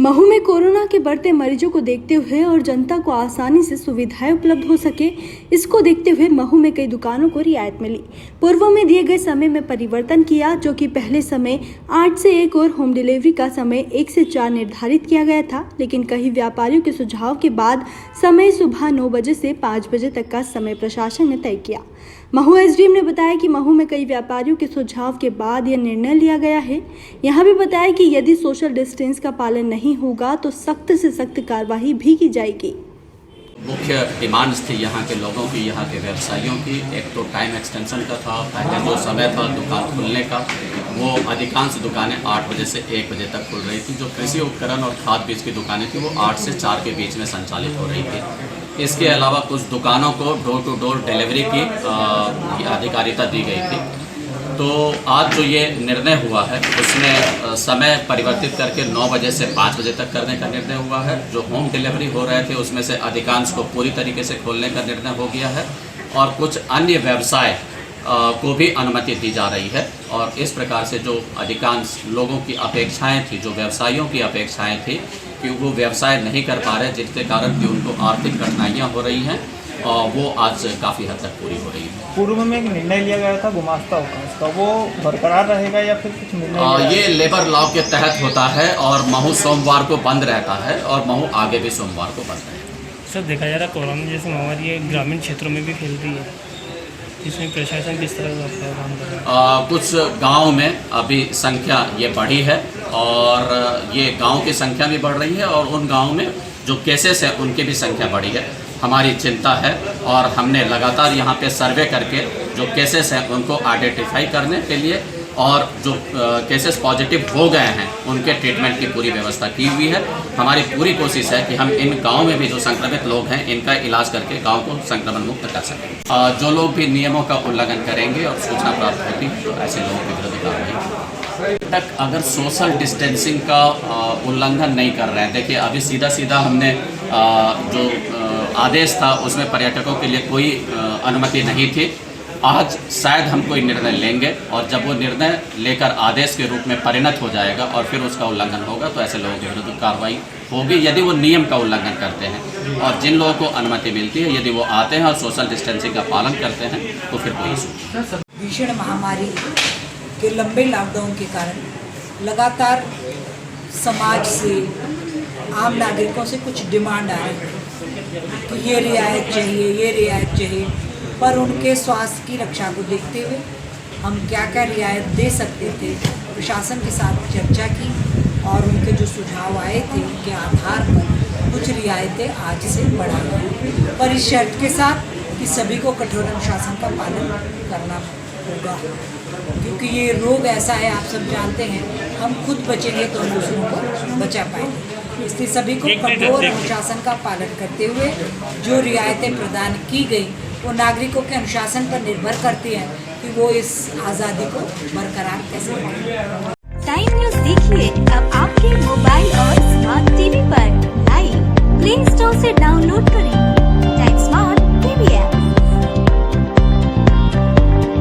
महू में कोरोना के बढ़ते मरीजों को देखते हुए और जनता को आसानी से सुविधाएं उपलब्ध हो सके, इसको देखते हुए महू में कई दुकानों को रियायत मिली। पूर्व में दिए गए समय में परिवर्तन किया, जो कि पहले समय 8 से 1 और होम डिलीवरी का समय 1 से 4 निर्धारित किया गया था, लेकिन कई व्यापारियों के सुझाव के बाद समय सुबह 9 बजे से 5 बजे तक का समय प्रशासन ने तय किया। महू एसडीएम ने बताया कि महू में कई व्यापारियों के सुझाव के बाद यह निर्णय लिया गया है। यहाँ भी बताया कि यदि सोशल डिस्टेंस का पालन नहीं होगा तो सख्त से सख्त कार्रवाई भी की जाएगी। मुख्य डिमांड्स थी यहाँ के लोगों की, यहाँ के व्यवसायियों की। एक तो टाइम एक्सटेंशन का था। पहले जो समय था दुकान खुलने का, वो अधिकांश दुकानें 8 बजे से 1 बजे तक खुल रही थी। जो कृषि उपकरण और खाद बीज की दुकानें थी वो 8 से 4 के बीच में संचालित हो रही थी। इसके अलावा कुछ दुकानों को डोर टू डोर डिलीवरी की अधिकारिता दी गई थी। तो आज जो ये निर्णय हुआ है उसमें समय परिवर्तित करके 9 बजे से 5 बजे तक करने का निर्णय हुआ है। जो होम डिलीवरी हो रहे थे उसमें से अधिकांश को पूरी तरीके से खोलने का निर्णय हो गया है और कुछ अन्य व्यवसाय को भी अनुमति दी जा रही है। और इस प्रकार से जो अधिकांश लोगों की अपेक्षाएं थी, जो व्यवसायियों की अपेक्षाएं थी कि वो व्यवसाय नहीं कर पा रहे, जिसके कारण कि उनको आर्थिक कठिनाइयाँ हो रही हैं, और वो आज काफ़ी हद तक पूरी हो रही है। पूर्व में एक निर्णय लिया गया था गुमास्ता अवकाश का, वो बरकरार रहेगा या फिर कुछ निर्णय? ये लेबर लॉ के तहत होता है और महू सोमवार को बंद रहता है और महू आगे भी सोमवार को बंद रहेगा। सर, देखा जा रहा है कोरोना जैसी महामारी है ग्रामीण क्षेत्रों में भी फैल रही है, इसमें प्रशासन किस तरह का काम कर रहा है? कुछ गाँव में अभी संख्या ये बढ़ी है और ये गाँव की संख्या भी बढ़ रही है और उन गाँव में जो केसेस है उनकी भी संख्या बढ़ी है। हमारी चिंता है और हमने लगातार यहाँ पे सर्वे करके जो केसेस हैं उनको आइडेंटिफाई करने के लिए और जो केसेस पॉजिटिव हो गए हैं उनके ट्रीटमेंट की पूरी व्यवस्था की हुई है। हमारी पूरी कोशिश है कि हम इन गाँव में भी जो संक्रमित लोग हैं इनका इलाज करके गाँव को संक्रमण मुक्त कर सकें। जो लोग भी नियमों का उल्लंघन करेंगे और सूचना प्राप्त होती है तो ऐसे लोगों के विरुद्ध कार्रवाई तक अगर सोशल डिस्टेंसिंग का उल्लंघन नहीं कर रहे हैं। देखिए, अभी सीधा हमने जो आदेश था उसमें पर्यटकों के लिए कोई अनुमति नहीं थी। आज शायद हम कोई निर्णय लेंगे और जब वो निर्णय लेकर आदेश के रूप में परिणत हो जाएगा और फिर उसका उल्लंघन होगा तो ऐसे लोगों के विरुद्ध कार्रवाई होगी यदि वो नियम का उल्लंघन करते हैं। और जिन लोगों को अनुमति मिलती है, यदि वो आते हैं और सोशल डिस्टेंसिंग का पालन करते हैं तो फिर कोई इशू। भीषण महामारी के लंबे लॉकडाउन के कारण लगातार समाज से, आम नागरिकों से कुछ डिमांड आ रही है कि ये रियायत चाहिए, ये रियायत चाहिए, पर उनके स्वास्थ्य की रक्षा को देखते हुए हम क्या क्या रियायत दे सकते थे, प्रशासन के साथ चर्चा की और उनके जो सुझाव आए थे उनके आधार पर कुछ रियायतें आज से बढ़ा गई, पर इस शर्त के साथ कि सभी को कठोर अनुशासन का पालन करना होगा, क्योंकि ये रोग ऐसा है, आप सब जानते हैं, हम खुद बचेंगे तो हम दूसरों को बचा पाएंगे। इसलिए सभी को कठोर अनुशासन का पालन करते हुए जो रियायतें प्रदान की गई वो नागरिकों के अनुशासन पर निर्भर करती हैं कि वो इस आज़ादी को बरकरार कैसे रखें। टाइम न्यूज़ देखिए अब आपके मोबाइल और स्मार्ट टीवी पर लाइव प्ले स्टोर से डाउनलोड करें।